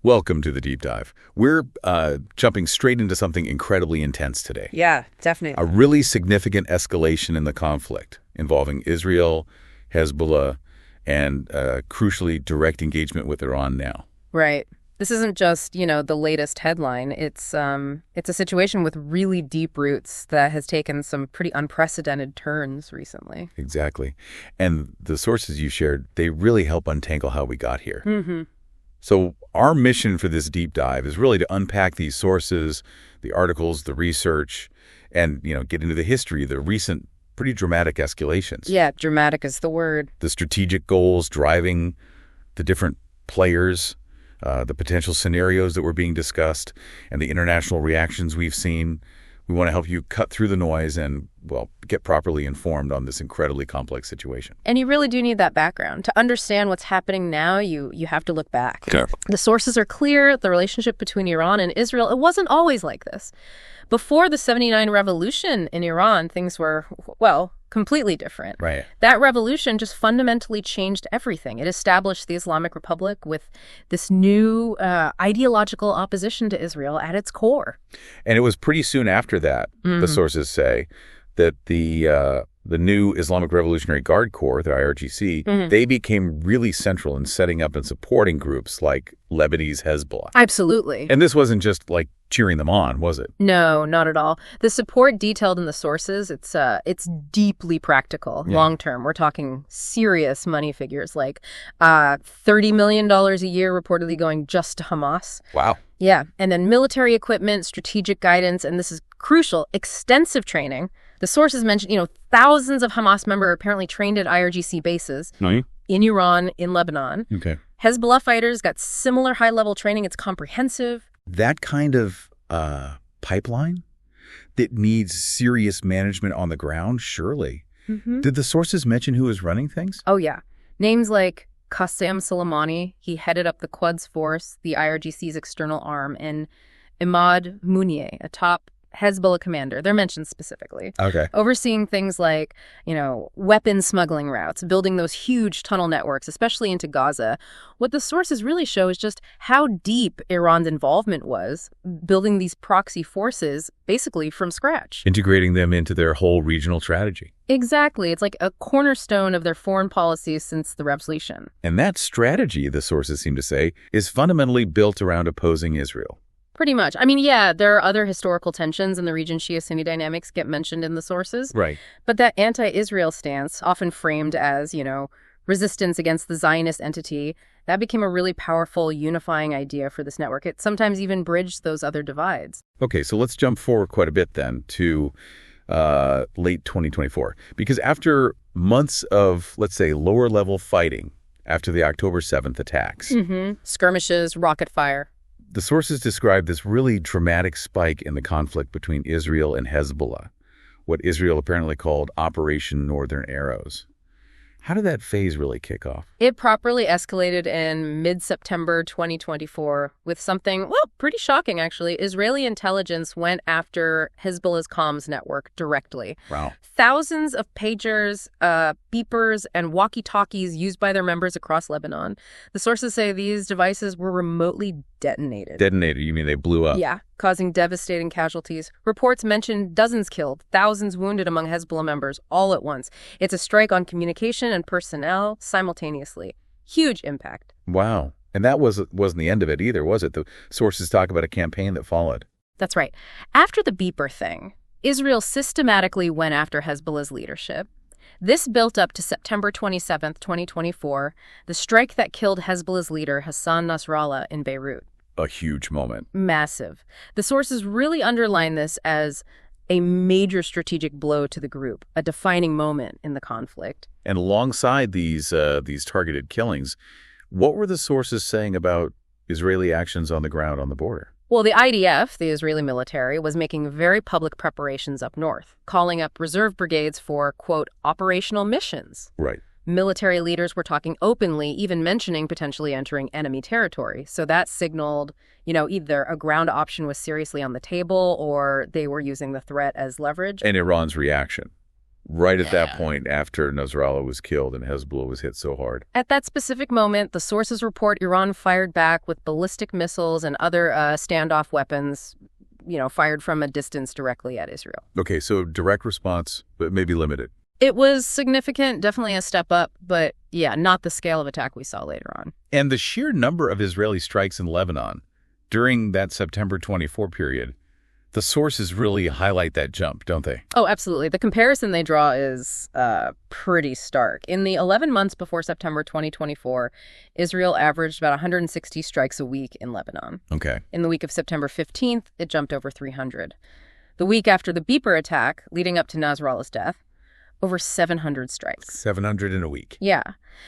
Welcome to the deep dive. We're jumping straight into something incredibly intense today. Yeah, definitely. A really significant escalation in the conflict involving Israel, Hezbollah, and crucially direct engagement with Iran now. Right. This isn't just, the latest headline. It's a situation with really deep roots that has taken some pretty unprecedented turns recently. Exactly. And the sources you shared, they really help untangle how we got here. Mm-hmm. So our mission for this deep dive is really to unpack these sources, the articles, the research, and, get into the history, the recent pretty dramatic escalations. Yeah, dramatic is the word. The strategic goals driving the different players, the potential scenarios that were being discussed, and the international reactions we've seen. We want to help you cut through the noise and, get properly informed on this incredibly complex situation. And you really do need that background. To understand what's happening now, you have to look back. Okay. The sources are clear. The relationship between Iran and Israel, it wasn't always like this. Before the 79 revolution in Iran, things were, completely different. Right. That revolution just fundamentally changed everything. It established the Islamic Republic with this new ideological opposition to Israel at its core. And it was pretty soon after that, the sources say, that the new Islamic Revolutionary Guard Corps, the IRGC, they became really central in setting up and supporting groups like Lebanese Hezbollah. Absolutely. And this wasn't just like cheering them on, was it? No, not at all. The support detailed in the sources, it's deeply practical, long-term. We're talking serious money figures like $30 million a year reportedly going just to Hamas. Wow. Yeah. And then military equipment, strategic guidance, and this is crucial, extensive training. The sources mentioned, thousands of Hamas members are apparently trained at IRGC bases in Iran, in Lebanon. Okay. Hezbollah fighters got similar high-level training. It's comprehensive. That kind of pipeline that needs serious management on the ground, surely. Mm-hmm. Did the sources mention who was running things? Oh, yeah. Names like Qasem Soleimani, he headed up the Quds Force, the IRGC's external arm, and Imad Mounier, a top Hezbollah commander. They're mentioned specifically. Okay. Overseeing things like, weapon smuggling routes, building those huge tunnel networks, especially into Gaza. What the sources really show is just how deep Iran's involvement was, building these proxy forces basically from scratch. Integrating them into their whole regional strategy. Exactly. It's like a cornerstone of their foreign policy since the revolution. And that strategy, the sources seem to say, is fundamentally built around opposing Israel. Pretty much. I mean, yeah, there are other historical tensions in the region. Shia-Sunni dynamics get mentioned in the sources. Right. But that anti-Israel stance, often framed as, resistance against the Zionist entity, that became a really powerful unifying idea for this network. It sometimes even bridged those other divides. Okay, so let's jump forward quite a bit then to late 2024. Because after months of, let's say, lower-level fighting after the October 7th attacks. Skirmishes, rocket fire. The sources describe this really dramatic spike in the conflict between Israel and Hezbollah, what Israel apparently called Operation Northern Arrows. How did that phase really kick off? It properly escalated in mid-September 2024 with something, pretty shocking, actually. Israeli intelligence went after Hezbollah's comms network directly. Wow. Thousands of pagers, beepers, and walkie-talkies used by their members across Lebanon. The sources say these devices were remotely detonated. Detonated? You mean they blew up? Yeah, causing devastating casualties. Reports mention dozens killed, thousands wounded among Hezbollah members all at once. It's a strike on communication and personnel simultaneously. Huge impact. Wow. And that wasn't the end of it either, was it? The sources talk about a campaign that followed. That's right. After the beeper thing, Israel systematically went after Hezbollah's leadership. This built up to September 27th, 2024, the strike that killed Hezbollah's leader Hassan Nasrallah in Beirut. A huge moment. Massive. The sources really underline this as a major strategic blow to the group, a defining moment in the conflict. And alongside these targeted killings, what were the sources saying about Israeli actions on the ground on the border? Well, the IDF, the Israeli military, was making very public preparations up north, calling up reserve brigades for, quote, operational missions. Right. Military leaders were talking openly, even mentioning potentially entering enemy territory. So that signaled, either a ground option was seriously on the table or they were using the threat as leverage. And Iran's reaction. Right at that point after Nasrallah was killed and Hezbollah was hit so hard. At that specific moment, the sources report Iran fired back with ballistic missiles and other standoff weapons, fired from a distance directly at Israel. Okay, so direct response, but maybe limited. It was significant, definitely a step up, but yeah, not the scale of attack we saw later on. And the sheer number of Israeli strikes in Lebanon during that September 24 period, the sources really highlight that jump, don't they? Oh, absolutely. The comparison they draw is pretty stark. In the 11 months before September 2024, Israel averaged about 160 strikes a week in Lebanon. Okay. In the week of September 15th, it jumped over 300. The week after the Beeper attack, leading up to Nasrallah's death, over 700 strikes. 700 in a week. Yeah.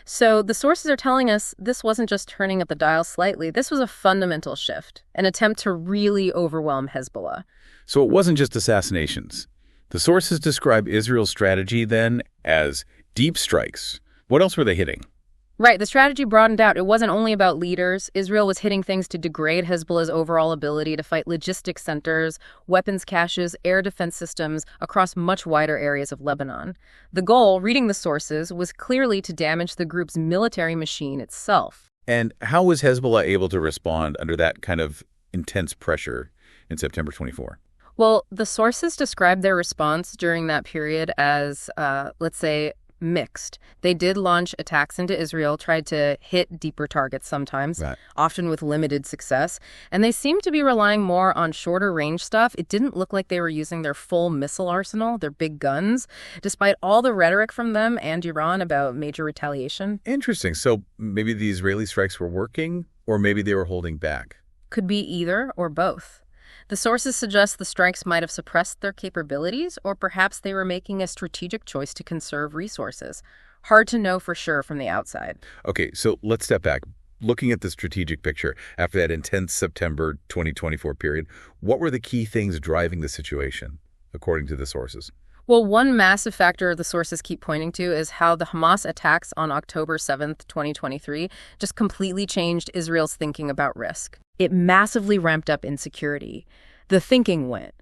So the sources are telling us this wasn't just turning up the dial slightly. This was a fundamental shift, an attempt to really overwhelm Hezbollah. So it wasn't just assassinations. The sources describe Israel's strategy then as deep strikes. What else were they hitting? Right. The strategy broadened out. It wasn't only about leaders. Israel was hitting things to degrade Hezbollah's overall ability to fight logistics centers, weapons caches, air defense systems across much wider areas of Lebanon. The goal, reading the sources, was clearly to damage the group's military machine itself. And how was Hezbollah able to respond under that kind of intense pressure in September 24? Well, the sources described their response during that period as, let's say, mixed. They did launch attacks into Israel, tried to hit deeper targets sometimes, Right. often with limited success, and they seemed to be relying more on shorter range stuff. It didn't look like they were using their full missile arsenal, their big guns, despite all the rhetoric from them and Iran about major retaliation. Interesting. So maybe the Israeli strikes were working, or maybe they were holding back. Could be either or both. The sources suggest the strikes might have suppressed their capabilities, or perhaps they were making a strategic choice to conserve resources. Hard to know for sure from the outside. Okay, so let's step back. Looking at the strategic picture, after that intense September 2024 period, what were the key things driving the situation, according to the sources? Well, one massive factor the sources keep pointing to is how the Hamas attacks on October 7th, 2023, just completely changed Israel's thinking about risk. It massively ramped up insecurity. The thinking went,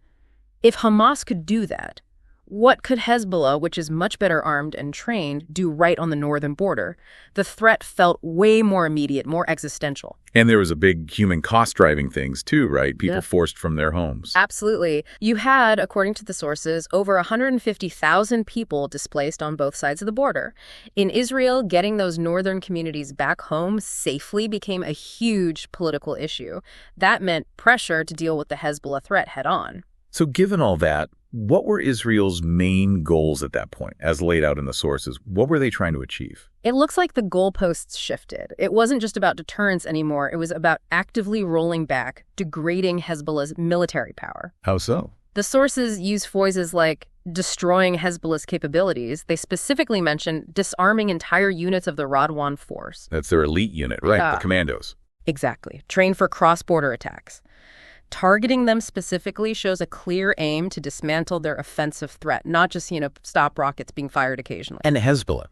if Hamas could do that, what could Hezbollah, which is much better armed and trained, do right on the northern border? The threat felt way more immediate, more existential. And there was a big human cost driving things too, right? People forced from their homes. Absolutely. You had, according to the sources, over 150,000 people displaced on both sides of the border. In Israel, getting those northern communities back home safely became a huge political issue. That meant pressure to deal with the Hezbollah threat head on. So given all that, what were Israel's main goals at that point, as laid out in the sources? What were they trying to achieve? It looks like the goalposts shifted. It wasn't just about deterrence anymore. It was about actively rolling back, degrading Hezbollah's military power. How so? The sources use phrases like destroying Hezbollah's capabilities. They specifically mention disarming entire units of the Radwan force. That's their elite unit, right? The commandos. Exactly. Trained for cross-border attacks. Targeting them specifically shows a clear aim to dismantle their offensive threat, not just, stop rockets being fired occasionally. And Hezbollah.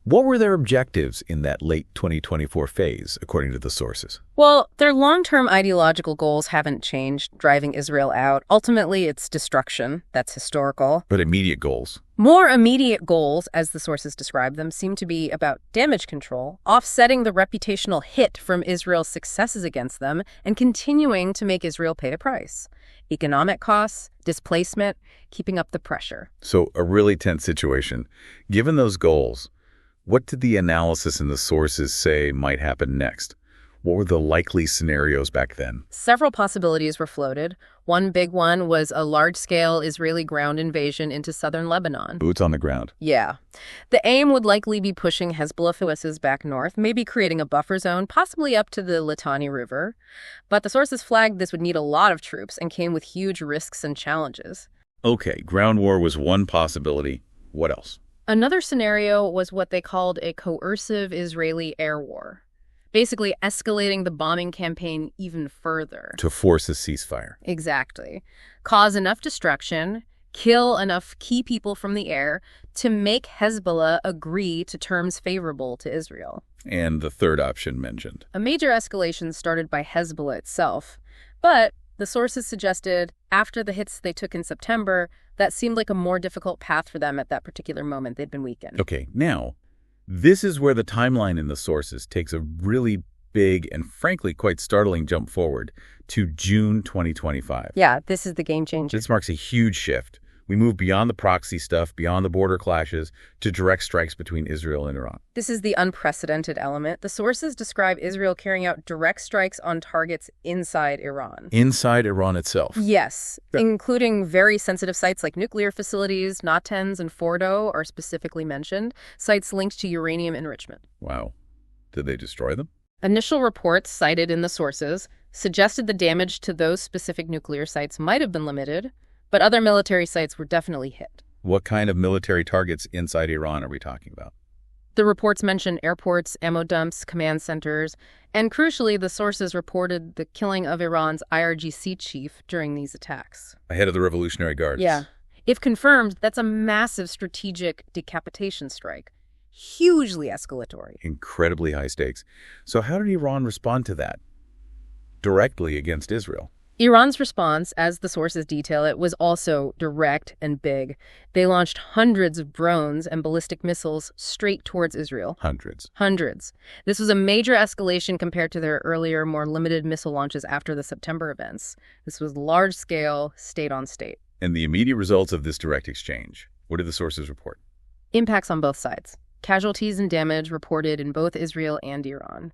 What were their objectives in that late 2024 phase, according to the sources? Well, their long-term ideological goals haven't changed, driving Israel out. Ultimately, it's destruction. That's historical. But immediate goals? More immediate goals, as the sources describe them, seem to be about damage control, offsetting the reputational hit from Israel's successes against them, and continuing to make Israel pay the price. Economic costs, displacement, keeping up the pressure. So a really tense situation. Given those goals, what did the analysis and the sources say might happen next? What were the likely scenarios back then? Several possibilities were floated. One big one was a large-scale Israeli ground invasion into southern Lebanon. Boots on the ground. Yeah. The aim would likely be pushing Hezbollah forces back north, maybe creating a buffer zone, possibly up to the Litani River. But the sources flagged this would need a lot of troops and came with huge risks and challenges. Okay, ground war was one possibility. What else? Another scenario was what they called a coercive Israeli air war, basically escalating the bombing campaign even further. To force a ceasefire. Exactly. Cause enough destruction, kill enough key people from the air to make Hezbollah agree to terms favorable to Israel. And the third option mentioned. A major escalation started by Hezbollah itself, but The sources suggested after the hits they took in September, that seemed like a more difficult path for them at that particular moment. They'd been weakened. Okay, now, this is where the timeline in the sources takes a really big and frankly quite startling jump forward to June 2025. Yeah, this is the game changer. This marks a huge shift. We move beyond the proxy stuff, beyond the border clashes, to direct strikes between Israel and Iran. This is the unprecedented element. The sources describe Israel carrying out direct strikes on targets inside Iran. Inside Iran itself? Yes, including very sensitive sites like nuclear facilities. Natanz and Fordo are specifically mentioned, sites linked to uranium enrichment. Wow. Did they destroy them? Initial reports cited in the sources suggested the damage to those specific nuclear sites might have been limited, but other military sites were definitely hit. What kind of military targets inside Iran are we talking about? The reports mention airports, ammo dumps, command centers, and crucially, the sources reported the killing of Iran's IRGC chief during these attacks. Ahead of the Revolutionary Guards. Yeah. If confirmed, that's a massive strategic decapitation strike. Hugely escalatory. Incredibly high stakes. So how did Iran respond to that? Directly against Israel? Iran's response, as the sources detail it, was also direct and big. They launched hundreds of drones and ballistic missiles straight towards Israel. Hundreds. Hundreds. This was a major escalation compared to their earlier, more limited missile launches after the September events. This was large-scale, state-on-state. And the immediate results of this direct exchange, what did the sources report? Impacts on both sides. Casualties and damage reported in both Israel and Iran.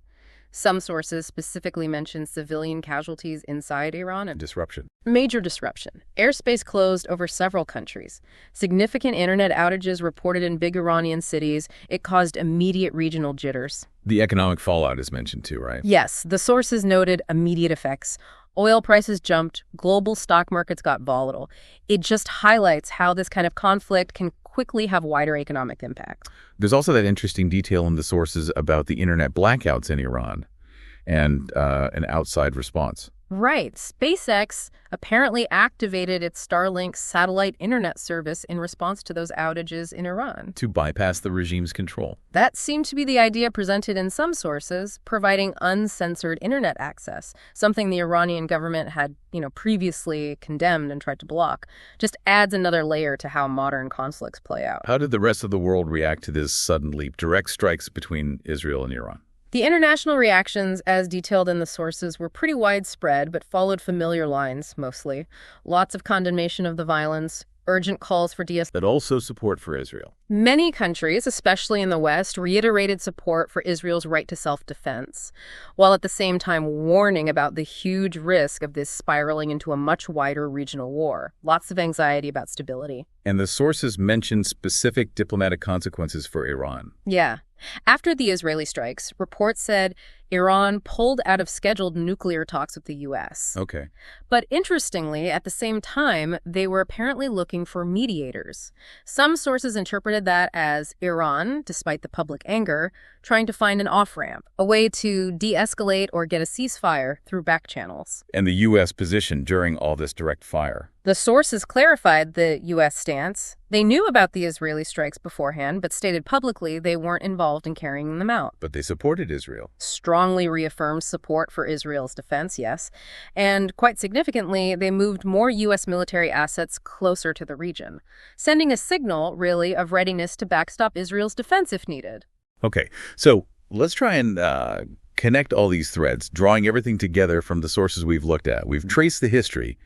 Some sources specifically mention civilian casualties inside Iran and Disruption. major disruption. Airspace closed over several countries. Significant internet outages reported in big Iranian cities. It caused immediate regional jitters. The economic fallout is mentioned too, right? Yes, the sources noted immediate effects. Oil prices jumped. Global stock markets got volatile. It just highlights how this kind of conflict can quickly have wider economic impact. There's also that interesting detail in the sources about the internet blackouts in Iran and an outside response. Right. SpaceX apparently activated its Starlink satellite internet service in response to those outages in Iran. To bypass the regime's control. That seemed to be the idea presented in some sources, providing uncensored internet access, something the Iranian government had, previously condemned and tried to block. Just adds another layer to how modern conflicts play out. How did the rest of the world react to this sudden leap, direct strikes between Israel and Iran? The international reactions, as detailed in the sources, were pretty widespread, but followed familiar lines, mostly. Lots of condemnation of the violence, urgent calls for de-escalation. But also support for Israel. Many countries, especially in the West, reiterated support for Israel's right to self-defense, while at the same time warning about the huge risk of this spiraling into a much wider regional war. Lots of anxiety about stability. And the sources mention specific diplomatic consequences for Iran. Yeah. After the Israeli strikes, reports said Iran pulled out of scheduled nuclear talks with the U.S. Okay. But interestingly, at the same time, they were apparently looking for mediators. Some sources interpreted that as Iran, despite the public anger, trying to find an off-ramp, a way to de-escalate or get a ceasefire through back channels. And the U.S. position during all this direct fire. The sources clarified the U.S. stance. They knew about the Israeli strikes beforehand, but stated publicly they weren't involved in carrying them out. But they supported Israel. Strongly reaffirmed support for Israel's defense, yes. And quite significantly, they moved more U.S. military assets closer to the region, sending a signal, really, of readiness to backstop Israel's defense if needed. Okay, so let's try and connect all these threads, drawing everything together from the sources we've looked at. We've traced the history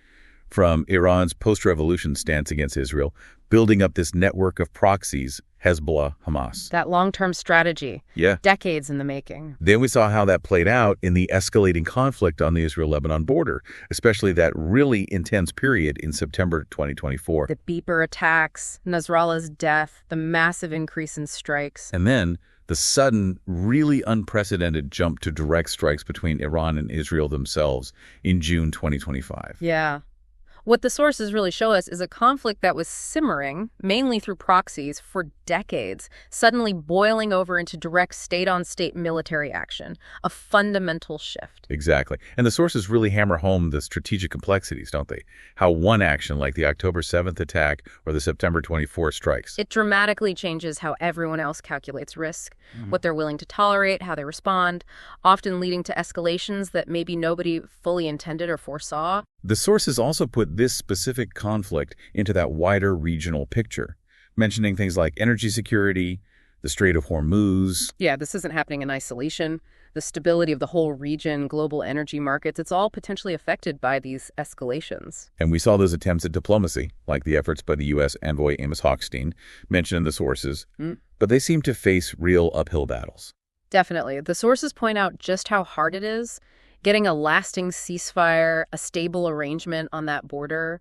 from Iran's post-revolution stance against Israel, building up this network of proxies, Hezbollah, Hamas. That long-term strategy. Yeah. Decades in the making. Then we saw how that played out in the escalating conflict on the Israel-Lebanon border, especially that really intense period in September 2024. The beeper attacks, Nasrallah's death, the massive increase in strikes. And then the sudden, really unprecedented jump to direct strikes between Iran and Israel themselves in June 2025. Yeah. What the sources really show us is a conflict that was simmering, mainly through proxies, for decades, suddenly boiling over into direct state-on-state military action, a fundamental shift. Exactly. And the sources really hammer home the strategic complexities, don't they? How one action, like the October 7th attack or the September 24th strikes. It dramatically changes how everyone else calculates risk, what they're willing to tolerate, how they respond, often leading to escalations that maybe nobody fully intended or foresaw. The sources also put this specific conflict into that wider regional picture, mentioning things like energy security, the Strait of Hormuz. Yeah, this isn't happening in isolation. The stability of the whole region, global energy markets, it's all potentially affected by these escalations. And we saw those attempts at diplomacy, like the efforts by the U.S. envoy Amos Hochstein, mentioned in the sources, but they seem to face real uphill battles. Definitely. The sources point out just how hard it is getting a lasting ceasefire, a stable arrangement on that border.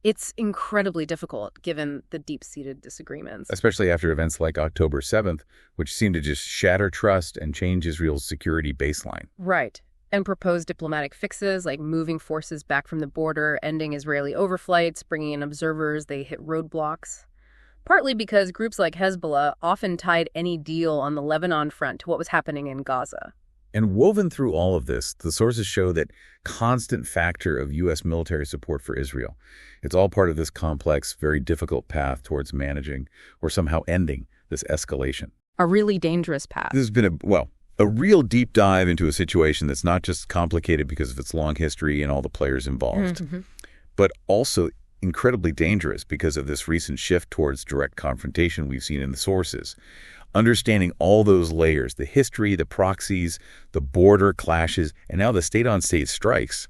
It's incredibly difficult given the deep-seated disagreements. Especially after events like October 7th, which seemed to just shatter trust and change Israel's security baseline. Right. And propose diplomatic fixes like moving forces back from the border, ending Israeli overflights, bringing in observers, they hit roadblocks. Partly because groups like Hezbollah often tied any deal on the Lebanon front to what was happening in Gaza. And woven through all of this, the sources show that constant factor of U.S. military support for Israel. It's all part of this complex, very difficult path towards managing or somehow ending this escalation. A really dangerous path. This has been a real deep dive into a situation that's not just complicated because of its long history and all the players involved, but also incredibly dangerous because of this recent shift towards direct confrontation we've seen in the sources. Understanding all those layers, the history, the proxies, the border clashes, and now the state-on-state strikes,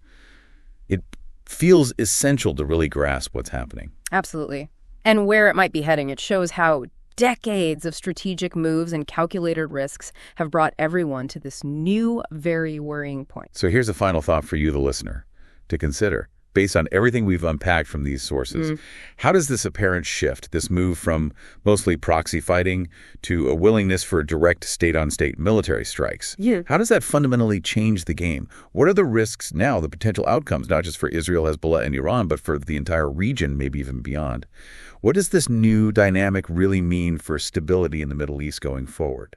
it feels essential to really grasp what's happening. Absolutely. And where it might be heading, it shows how decades of strategic moves and calculated risks have brought everyone to this new, very worrying point. So here's a final thought for you, the listener, to consider. Based on everything we've unpacked from these sources, how does this apparent shift, this move from mostly proxy fighting to a willingness for direct state-on-state military strikes, how does that fundamentally change the game? What are the risks now, the potential outcomes, not just for Israel, Hezbollah, and Iran, but for the entire region, maybe even beyond? What does this new dynamic really mean for stability in the Middle East going forward?